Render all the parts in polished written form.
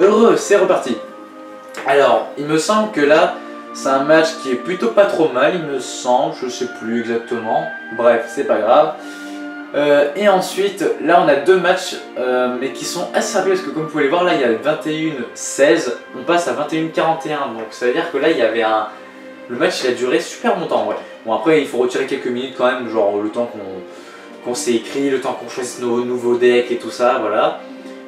Heureux, c'est reparti. Alors, il me semble que là, c'est un match qui est plutôt pas trop mal, il me semble, je sais plus exactement. Bref, c'est pas grave. Et ensuite, là on a deux matchs, mais qui sont assez rapides parce que comme vous pouvez le voir, là il y a 21-16, on passe à 21-41. Donc ça veut dire que là il y avait un... Le match il a duré super longtemps, ouais. Bon après il faut retirer quelques minutes quand même, genre le temps qu'on s'est écrit, le temps qu'on choisisse nos nouveaux decks et tout ça, voilà.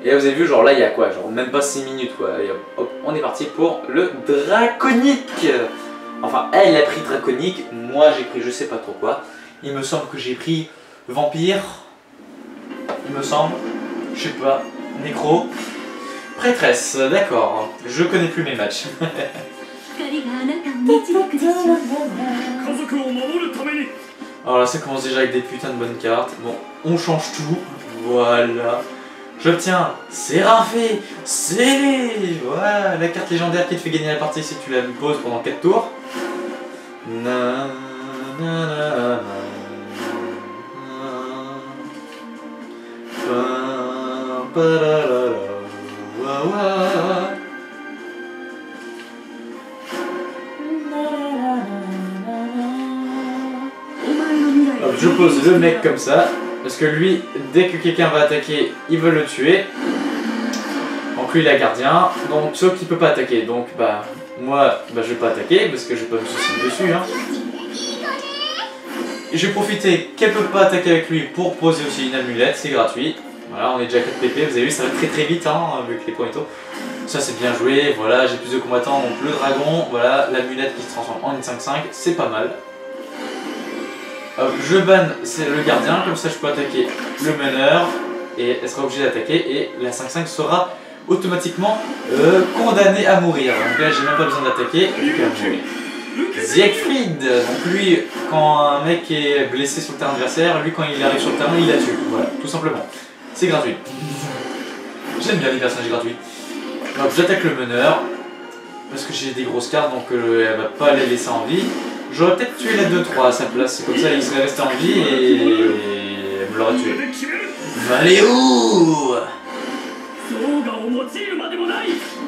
Et là vous avez vu, genre là il y a quoi, genre même pas 6 minutes quoi. Et hop, on est parti pour le Draconique. Enfin elle a pris Draconique, moi j'ai pris je sais pas trop quoi. Il me semble que j'ai pris Vampire, il me semble, je sais pas, Nécro, Prêtresse, d'accord, je connais plus mes matchs. Alors là ça commence déjà avec des putains de bonnes cartes, bon, on change tout, voilà. J'obtiens Séraphé, Scellé, voilà, la carte légendaire qui te fait gagner la partie si tu la poses pendant 4 tours. Na, na, na, na. Alors, je pose le mec comme ça, parce que lui, dès que quelqu'un va attaquer, il veut le tuer. Donc lui il est gardien, donc sauf qu'il peut pas attaquer, donc bah moi je vais pas attaquer parce que je vais pas me soucier dessus. Hein. Je vais profiter qu'elle peut pas attaquer avec lui pour poser aussi une amulette, c'est gratuit. Voilà, on est déjà 4 PP, vous avez vu, ça va très vite hein, vu que les premiers tours. Ça c'est bien joué, voilà, j'ai plus de combattants, donc le dragon, voilà, l'amulette qui se transforme en une 5-5, c'est pas mal. Je banne, c'est le gardien, comme ça je peux attaquer le meneur, et elle sera obligée d'attaquer, et la 5-5 sera automatiquement condamnée à mourir. Donc là j'ai même pas besoin d'attaquer, Siegfried, donc lui, quand un mec est blessé sur le terrain adversaire, lui quand il arrive sur le terrain, il la tue, voilà, tout simplement. C'est gratuit. J'aime bien les personnages gratuits. Donc j'attaque le meneur, parce que j'ai des grosses cartes, donc elle va pas les laisser en vie. J'aurais peut-être tué la 2-3 à sa place, comme ça il serait resté en vie et elle me l'aurait tué. Valéo!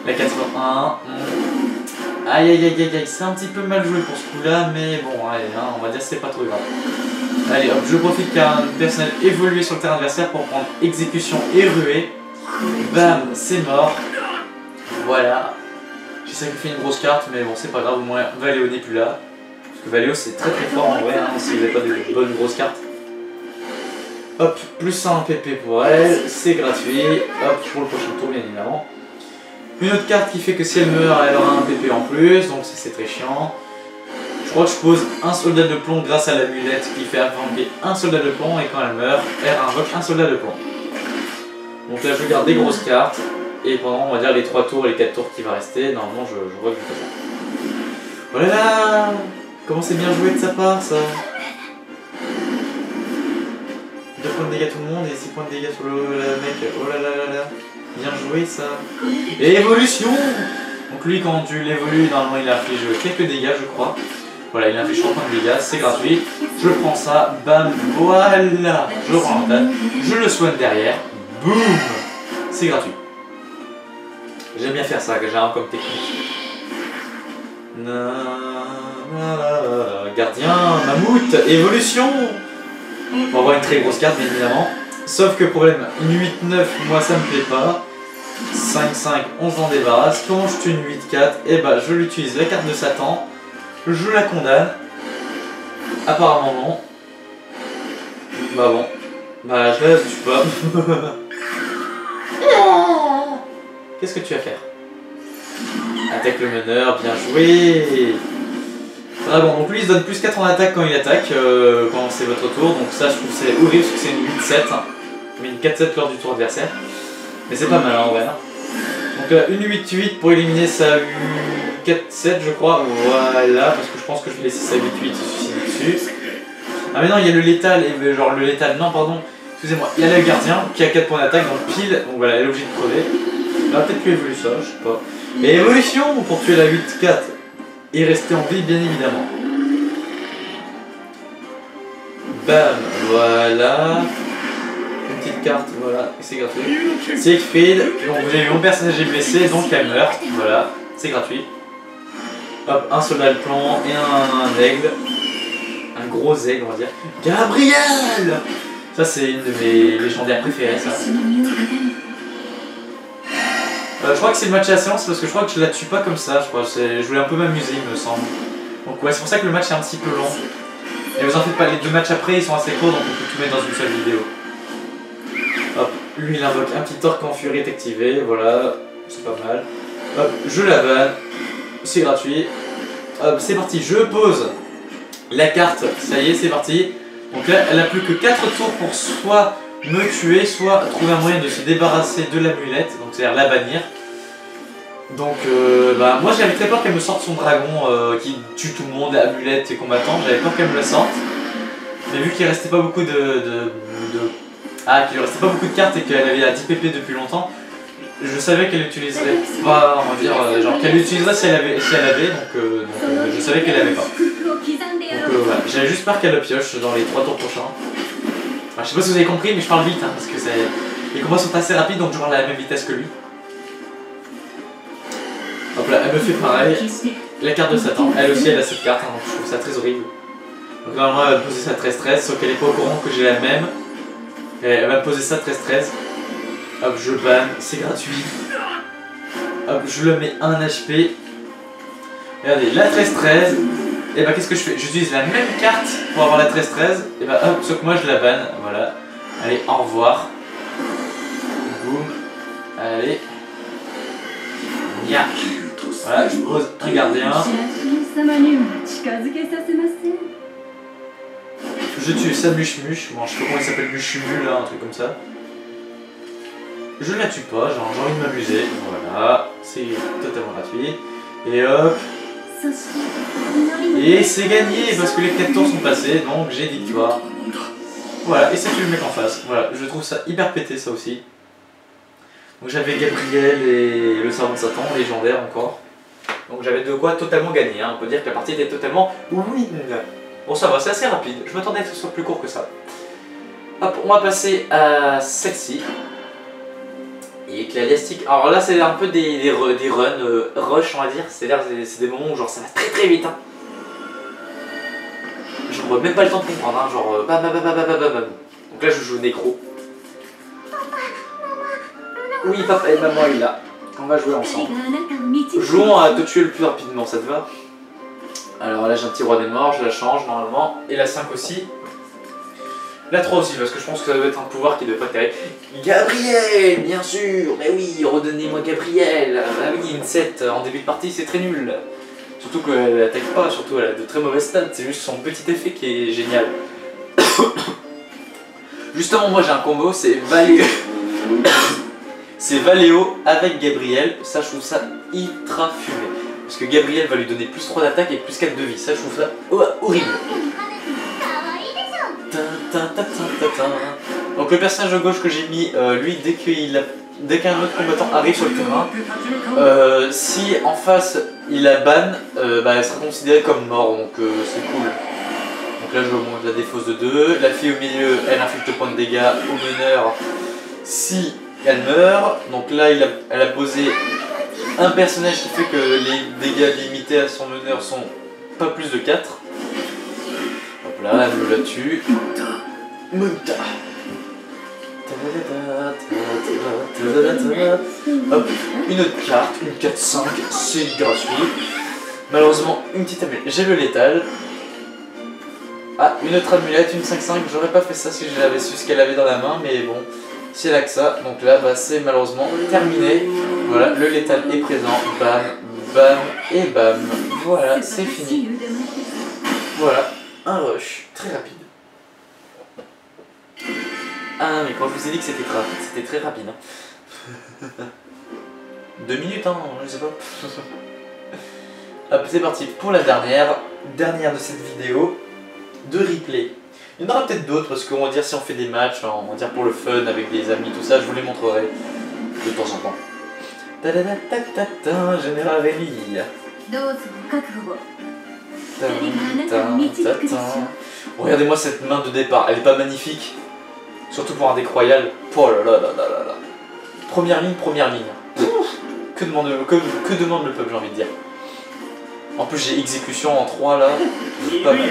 La 81. Aïe, c'est un petit peu mal joué pour ce coup-là, mais bon, allez, hein, on va dire que c'est pas trop grave. Allez, hop, je profite qu'un personnel évolué sur le terrain adversaire pour prendre exécution et ruée. Bam, c'est mort. Voilà. J'ai sacrifié une grosse carte, mais bon, c'est pas grave, au moins Valéo n'est plus là. Parce que Valéo c'est très fort en vrai, hein, si vous n'avez pas de bonnes grosses cartes. Hop, plus 100 PP pour elle, c'est gratuit. Hop, pour le prochain tour, bien évidemment. Une autre carte qui fait que si elle meurt, elle aura un PP en plus, donc ça c'est très chiant. Je crois que je pose un soldat de plomb grâce à l'amulette qui fait invoquer un soldat de plomb, et quand elle meurt, elle invoque un soldat de plomb. Donc là je garde des grosses cartes, et pendant on va dire les 3 tours et les 4 tours qui va rester, normalement je vois que je fais ça. Voilà. Comment c'est bien joué de sa part ça. 2 points de dégâts tout le monde et 6 points de dégâts sur le mec. Oh là là. Bien joué ça. Et évolution. Donc lui quand tu l'évolues, normalement il inflige quelques dégâts je crois. Voilà, il inflige 3 points de dégâts, c'est gratuit. Je prends ça, bam, voilà. Je prends l'antenne, je le soigne derrière. Boum. C'est gratuit. J'aime bien faire ça, que j'ai un comme technique. Gardien, mammouth, évolution. On va avoir une très grosse carte bien évidemment. Sauf que problème, une 8-9, moi ça me plaît pas. 5-5, on s'en débarrasse. Quand je tue une 8-4, et bah je l'utilise la carte de Satan. Je la condamne. Apparemment non. Bah bon. Bah je la tue pas. Qu'est-ce que tu vas faire? Attaque le meneur, bien joué. Dragon, donc lui il se donne plus 4 en attaque quand il attaque, quand c'est votre tour, donc ça je trouve c'est horrible parce que c'est une 8-7, mais une 4-7 lors du tour adversaire. Mais c'est pas mal en vrai. Donc là, une 8-8 pour éliminer sa 4-7 je crois, voilà, parce que je pense que je vais laisser sa 8-8 se suicider dessus. Ah mais non, il y a le létal, et genre le létal, non pardon, excusez-moi, il y a le gardien qui a 4 points d'attaque, donc pile, donc voilà, elle est obligée de crever. Elle aurait peut-être pu évoluer ça, je sais pas. Et évolution pour tuer la 8-4 et rester en vie bien évidemment. Bam, voilà. petite carte, voilà, c'est gratuit. Siegfried, donc vous avez vu mon personnage est blessé, donc elle meurt, voilà, c'est gratuit. Hop, un soldat de plomb et un aigle. Un gros aigle, on va dire. Gabriel! Ça, c'est une de mes légendaires préférées, ça. Je crois que c'est le match à la séance parce que je crois que je la tue pas comme ça, je crois. Je voulais un peu m'amuser, il me semble. Donc ouais, c'est pour ça que le match est un petit peu long. Et vous en faites pas, les deux matchs après, ils sont assez courts, donc on peut tout mettre dans une seule vidéo. Hop, lui il invoque un petit torque quand Fury est activé, voilà, c'est pas mal. Hop, je la vanne, c'est gratuit. Hop, c'est parti, je pose la carte, ça y est, c'est parti. Donc là, elle a plus que 4 tours pour soit me tuer, soit trouver un moyen de se débarrasser de l'amulette, donc c'est-à-dire la bannir. Donc bah, moi j'avais très peur qu'elle me sorte son dragon qui tue tout le monde, amulette et combattant, j'avais peur qu'elle me la sorte. Mais vu qu'il restait pas beaucoup qu'il restait pas beaucoup de cartes et qu'elle avait à 10 PP depuis longtemps, je savais qu'elle utiliserait pas, on va dire, genre qu'elle utiliserait si elle avait, donc je savais qu'elle avait pas. Donc voilà, j'avais juste peur qu'elle le pioche dans les 3 tours prochains. Enfin, je sais pas si vous avez compris, mais je parle vite hein, parce que les combats sont assez rapides, donc je parle à la même vitesse que lui. Hop là, elle me fait pareil. La carte de Satan, elle aussi elle a cette carte, hein, donc je trouve ça très horrible. Donc normalement elle va me poser ça 13-13, sauf qu'elle est pas au courant que j'ai la même. Et elle va me poser ça 13-13. Hop, je banne, c'est gratuit. Hop, je le mets 1 HP. Regardez, la 13-13. Et bah qu'est-ce que je fais? J'utilise la même carte pour avoir la 13-13. Et bah hop, sauf que moi je la banne, voilà. Allez, au revoir. Boum. Allez. Nya. Voilà, je pose un gardien. Je tue sa muche-muche. Bon, je sais pas comment il s'appelle, muche-mule, là, un truc comme ça. Je la tue pas, j'ai envie de m'amuser. Voilà, c'est totalement gratuit. Et hop. Et c'est gagné parce que les 4 tours sont passés, donc j'ai victoire. Voilà, et ça tue le mec en face. Voilà, je trouve ça hyper pété, ça aussi. Donc j'avais Gabriel et le servant de Satan, légendaire encore. Donc j'avais de quoi totalement gagner, hein. On peut dire que la partie était totalement win. Bon ça va, c'est assez rapide, je m'attendais à que ce soit plus court que ça. Hop, on va passer à celle-ci. Et Ecclésiastique. Alors là c'est un peu des runs rush on va dire, c'est des moments où genre ça va très très vite. Hein. Je n'aurai même pas le temps de comprendre, hein. Genre bam bam bam bam bam bam. Donc là je joue Nécro. Oui, papa et maman est là. On va jouer ensemble. Jouons à te tuer le plus rapidement, ça te va? Alors là j'ai un petit roi des morts, je la change normalement. Et la 5 aussi. La 3 aussi, parce que je pense que ça doit être un pouvoir qui doit pas être terrible. Gabriel, bien sûr. Mais oui, redonnez-moi Gabriel. Ah oui, une 7 en début de partie, c'est très nul. Surtout qu'elle attaque pas, surtout elle a de très mauvaises stats. C'est juste son petit effet qui est génial. Justement, moi j'ai un combo, c'est Valéo. C'est Valéo avec Gabriel, ça je trouve ça ultra fumé. Parce que Gabriel va lui donner plus 3 d'attaque et plus 4 de vie, ça je trouve ça horrible. Donc le personnage de gauche que j'ai mis, lui dès qu'un autre combattant arrive sur le terrain, si en face il la banne, bah, elle sera considérée comme mort, donc c'est cool. Donc là je monte la défausse de 2, la fille au milieu elle inflige 2 points de dégâts au meneur si elle meurt. Donc là elle a posé un personnage qui fait que les dégâts limités à son meneur sont pas plus de 4. Hop là, elle me la tue. Munta. Hop, une autre carte, une 4-5, c'est gratuit. Malheureusement, une petite amulette. J'ai le létal. Ah, une autre amulette, une 5-5. J'aurais pas fait ça si j'avais su ce qu'elle avait dans la main, mais bon, si elle a que ça. Donc là, bah, c'est malheureusement terminé. Voilà, le létal est présent. Bam, bam et bam. Voilà, c'est fini. Voilà, un rush très rapide. Ah mais quand je vous ai dit que c'était très rapide. Hein. 2 minutes, hein, je sais pas. Hop, c'est parti pour la dernière de cette vidéo de replay. Il y en aura peut-être d'autres parce qu'on va dire si on fait des matchs, on va dire pour le fun avec des amis, tout ça, je vous les montrerai de temps en temps. Ta-da-da-ta-ta-ta, Général Rémi. Regardez-moi cette main de départ, elle est pas magnifique? Surtout pour un deck royal. Oh là là là là là là. Première ligne, première ligne. Que demande le peuple, j'ai envie de dire. En plus j'ai exécution en 3 là. Pas mal.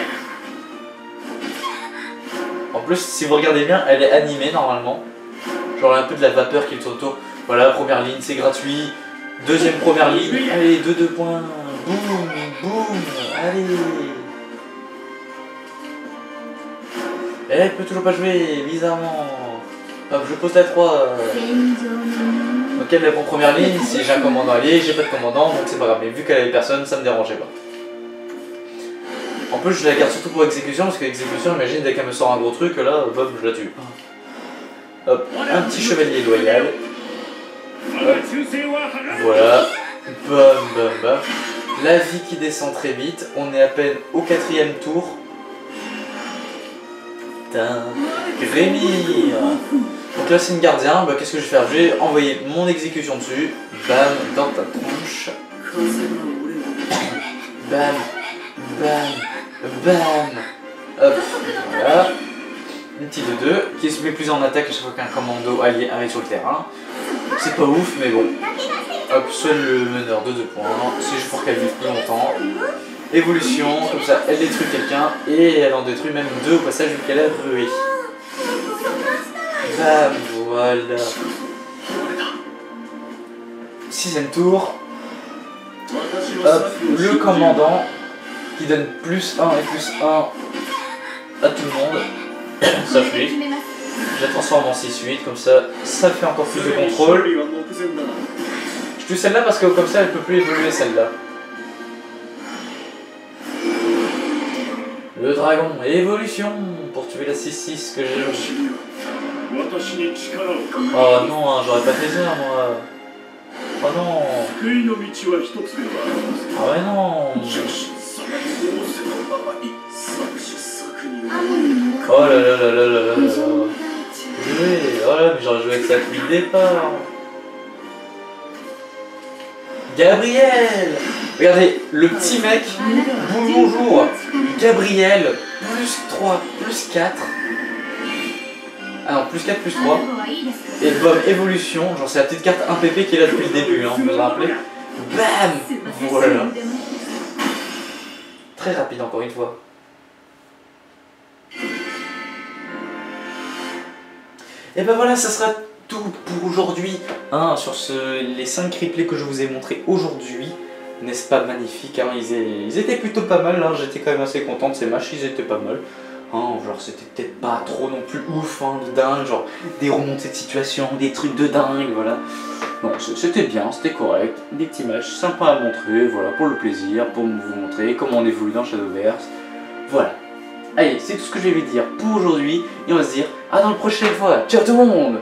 En plus si vous regardez bien, elle est animée normalement. Genre un peu de la vapeur qui tourne autour. Voilà, première ligne, c'est gratuit. Deuxième première ligne. Allez, 2 points. Boum, boum. Allez. Elle peut toujours pas jouer, bizarrement. Hop, je pose la 3. Ok, elle prend première ligne. Si j'ai un commandant allié, j'ai pas de commandant, donc c'est pas grave. Mais vu qu'elle avait personne, ça me dérangeait pas. En plus, je la garde surtout pour exécution, parce que exécution, imagine, dès qu'elle me sort un gros truc, là, bob, je la tue. Hop, un petit chevalier loyal. Hop. Voilà. Bam, bam, bam. La vie qui descend très vite. On est à peine au 4e tour. Grémir. Donc là, c'est une gardien. Bah, qu'est-ce que je vais faire? Je vais envoyer mon exécution dessus. Bam, dans ta tronche. Bam, bam, bam. Hop, voilà. Une petite 2 qui se met plus en attaque à chaque fois qu'un commando allié arrive sur le terrain. C'est pas ouf, mais bon. Hop, seul le meneur de 2 points. C'est juste pour qu'elle vive plus longtemps. Évolution, comme ça, elle détruit quelqu'un et elle en détruit même 2 au passage vu qu'elle a rué. Bam, voilà. 6e tour. Hop, le commandant qui donne plus 1 et plus 1 à tout le monde. Sauf lui. Je la transforme en 6-8, comme ça, ça fait encore plus de contrôle. Je tue celle-là parce que comme ça, elle peut plus évoluer celle-là. Le dragon, évolution pour tuer la 6-6 que j'ai. Oh non, hein, j'aurais pas fait ça moi. Oh non. Ah ouais non. Oh là là là là là là là. Jouer. Oh là, mais j'aurais joué avec ça depuis le départ. Gabriel. Regardez, le petit mec. Bonjour. Gabriel. Plus 3, plus 4. Ah non, plus 4, plus 3. Et bam, évolution. Genre c'est la petite carte 1 PP qui est là depuis le début, hein, vous vous rappelez. Bam. Voilà. Très rapide encore une fois. Et ben voilà, ça sera tout pour aujourd'hui, hein, sur les 5 replays que je vous ai montrés aujourd'hui. N'est-ce pas magnifique, hein, ils étaient plutôt pas mal, hein, j'étais quand même assez content de ces matchs, ils étaient pas mal. Hein, genre c'était peut-être pas trop non plus ouf, hein, de dingue, genre des remontées de situation, des trucs de dingue, voilà. Donc c'était bien, c'était correct, des petits matchs sympas à montrer, voilà, pour le plaisir, pour vous montrer comment on évolue dans Shadowverse. Voilà. Allez, c'est tout ce que je vais vous dire pour aujourd'hui, et on va se dire à dans la prochaine fois. Ciao tout le monde!